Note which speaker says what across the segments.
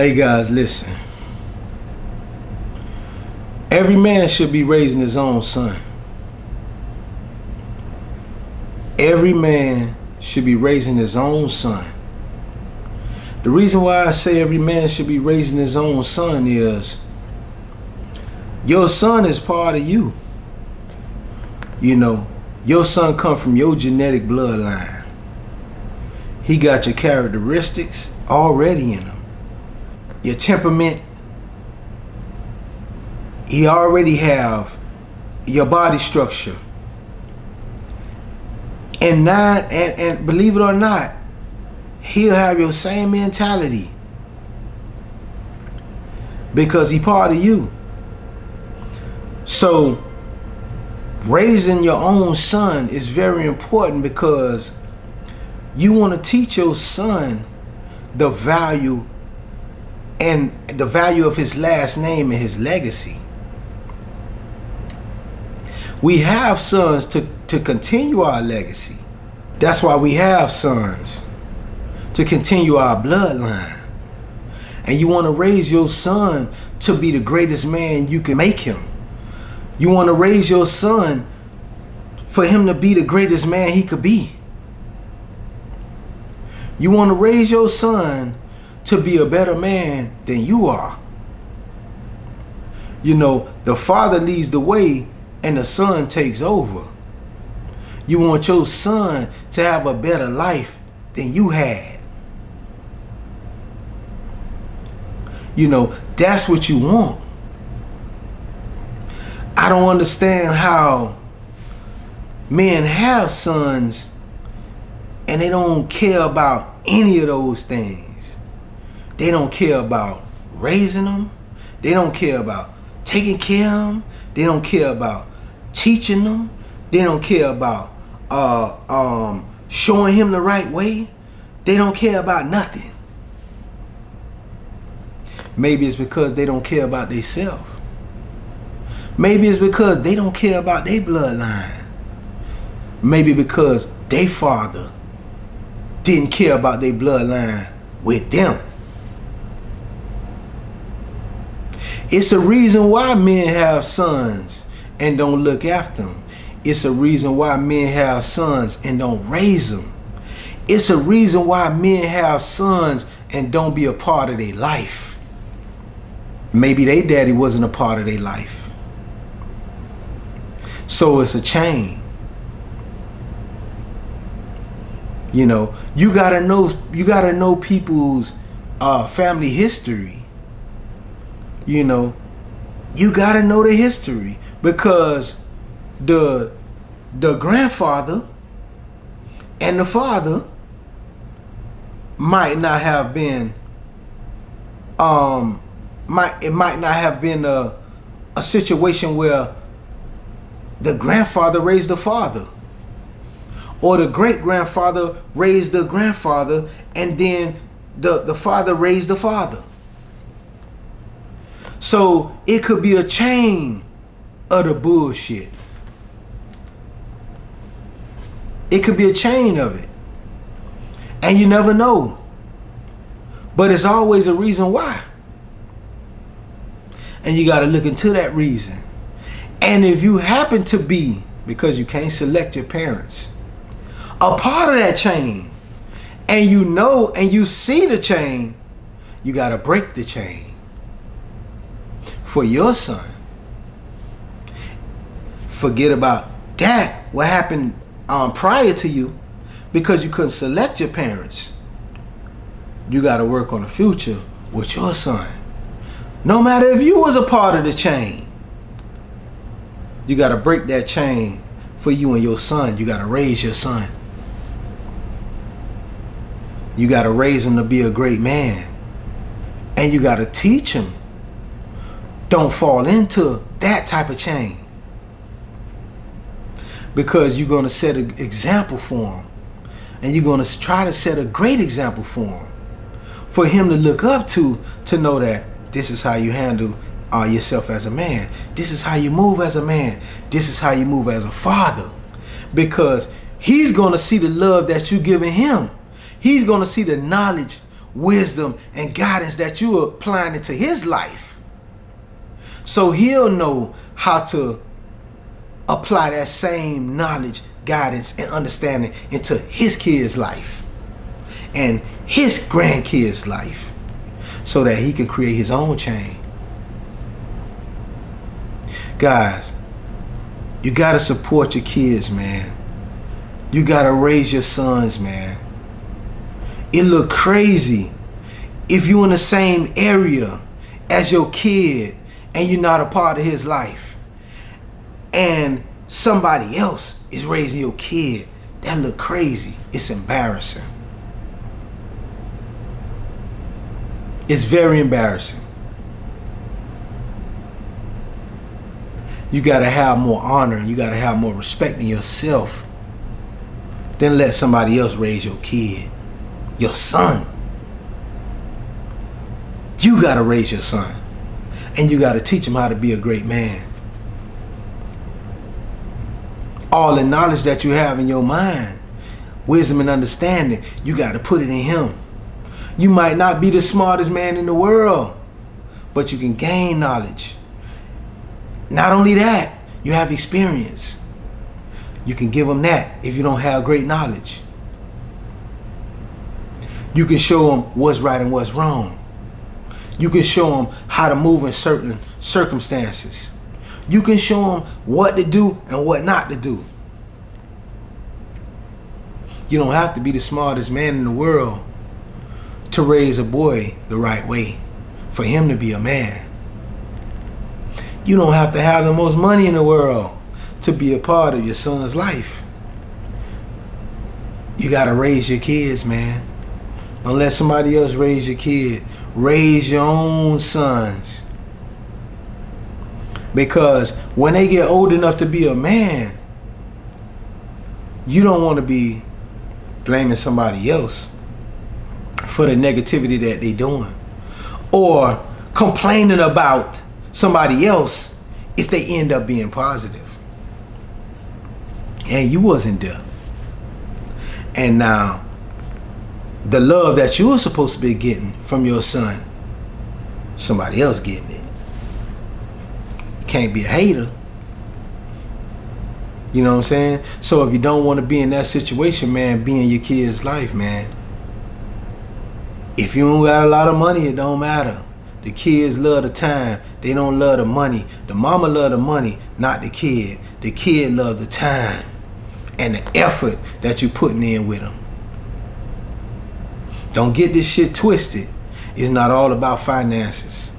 Speaker 1: Hey guys, listen. Every man should be raising his own son. Every man should be raising his own son. The reason why I say every man should be raising his own son is your son is part of you. You know, your son come from your genetic bloodline. He got your characteristics already in him. Your temperament. He already have your body structure. And believe it or not, he'll have your same mentality because he part of you. So raising your own son is very important because you want to teach your son the value of his last name and his legacy. We have sons to continue our legacy. That's why we have sons, to continue our bloodline. And you want to raise your son to be the greatest man you can make him. You want to raise your son for him to be the greatest man he could be. You want to raise your son to be a better man than you are. You know, the father leads the way and the son takes over. You want your son to have a better life than you had. You know, that's what you want. I don't understand how men have sons and they don't care about any of those things. They don't care about raising them. They don't care about taking care of them. They don't care about teaching them. They don't care about showing him the right way. They don't care about nothing. Maybe it's because they don't care about themselves. Maybe it's because they don't care about their bloodline. Maybe because their father didn't care about their bloodline with them. It's a reason why men have sons and don't look after them. It's a reason why men have sons and don't raise them. It's a reason why men have sons and don't be a part of their life. Maybe their daddy wasn't a part of their life. So it's a chain. You know, you gotta know people's family history. You know, you gotta know the history because the grandfather and the father might not have been it might not have been a situation where the grandfather raised the father or the great grandfather raised the grandfather and then the father raised the father. So it could be a chain of the bullshit. It could be a chain of it. And you never know. But it's always a reason why. And you got to look into that reason. And if you happen to be, because you can't select your parents, a part of that chain, and you know and you see the chain, you got to break the chain for your son. Forget about that, what happened prior to you, because you couldn't select your parents. You got to work on the future with your son. No matter if you was a part of the chain, you got to break that chain for you and your son. You got to raise your son. You got to raise him to be a great man. And you got to teach him. Don't fall into that type of chain. Because you're going to set an example for him. And you're going to try to set a great example for him. For him to look up to know that this is how you handle yourself as a man. This is how you move as a man. This is how you move as a father. Because he's going to see the love that you're giving him. He's going to see the knowledge wisdom and guidance that you are applying into his life. So he'll know how to apply that same knowledge, guidance, and understanding into his kid's life and his grandkids' life, so that he can create his own change. Guys, you gotta support your kids, man. You gotta raise your sons, man. It look crazy if you in the same area as your kid and you're not a part of his life, and somebody else is raising your kid. That look crazy. It's embarrassing. It's very embarrassing. You gotta have more honor. You gotta have more respect in yourself than let somebody else raise your kid, your son. You gotta raise your son, and you gotta teach him how to be a great man. All the knowledge that you have in your mind, wisdom and understanding, you gotta put it in him. You might not be the smartest man in the world, but you can gain knowledge. Not only that, you have experience. You can give them that if you don't have great knowledge. You can show them what's right and what's wrong. You can show them how to move in certain circumstances. You can show them what to do and what not to do. You don't have to be the smartest man in the world to raise a boy the right way, for him to be a man. You don't have to have the most money in the world to be a part of your son's life. You gotta raise your kids, man. Don't let somebody else raise your kid. Raise your own sons. Because when they get old enough to be a man, you don't want to be blaming somebody else for the negativity that they doing, or complaining about somebody else if they end up being positive and you wasn't there. And now the love that you were supposed to be getting from your son, somebody else getting it. Can't be a hater. You know what I'm saying? So if you don't want to be in that situation, man, be in your kid's life, man. If you don't got a lot of money, it don't matter. The kids love the time. They don't love the money. The mama love the money, not the kid. The kid love the time and the effort that you putting in with them. Don't get this shit twisted. It's not all about finances.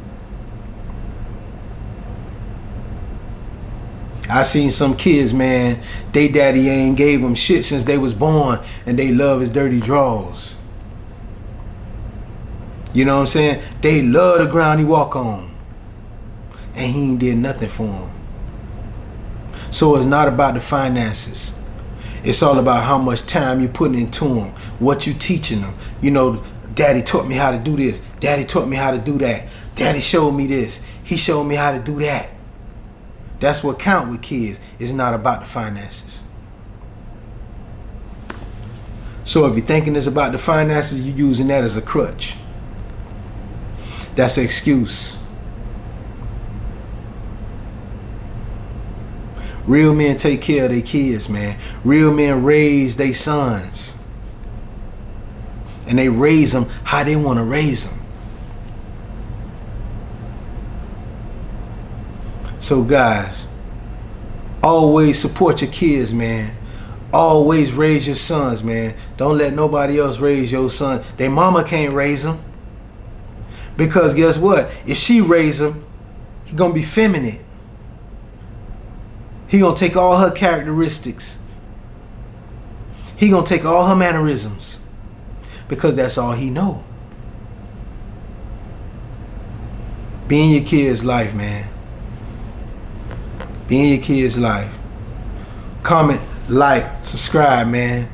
Speaker 1: I seen some kids, man, they daddy ain't gave them shit since they was born, and they love his dirty drawers. You know what I'm saying? They love the ground he walk on, and he ain't did nothing for them. So it's not about the finances. It's all about how much time you putting into them, what you teaching them. You know, daddy taught me how to do this. Daddy taught me how to do that. Daddy showed me this. He showed me how to do that. That's what count with kids. It's not about the finances. So if you're thinking it's about the finances, you're using that as a crutch. That's an excuse. Real men take care of their kids, man. Real men raise their sons. And they raise them how they want to raise them. So guys, always support your kids, man. Always raise your sons, man. Don't let nobody else raise your son. Their mama can't raise them. Because guess what? If she raise him, he's going to be feminine. He going to take all her characteristics. He going to take all her mannerisms. Because that's all he know. Be in your kid's life, man. Be in your kid's life. Comment, like, subscribe, man.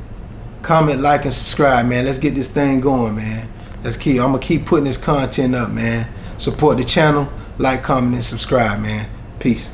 Speaker 1: Comment, like, and subscribe, man. Let's get this thing going, man. That's key. I'm going to keep putting this content up, man. Support the channel, like, comment, and subscribe, man. Peace.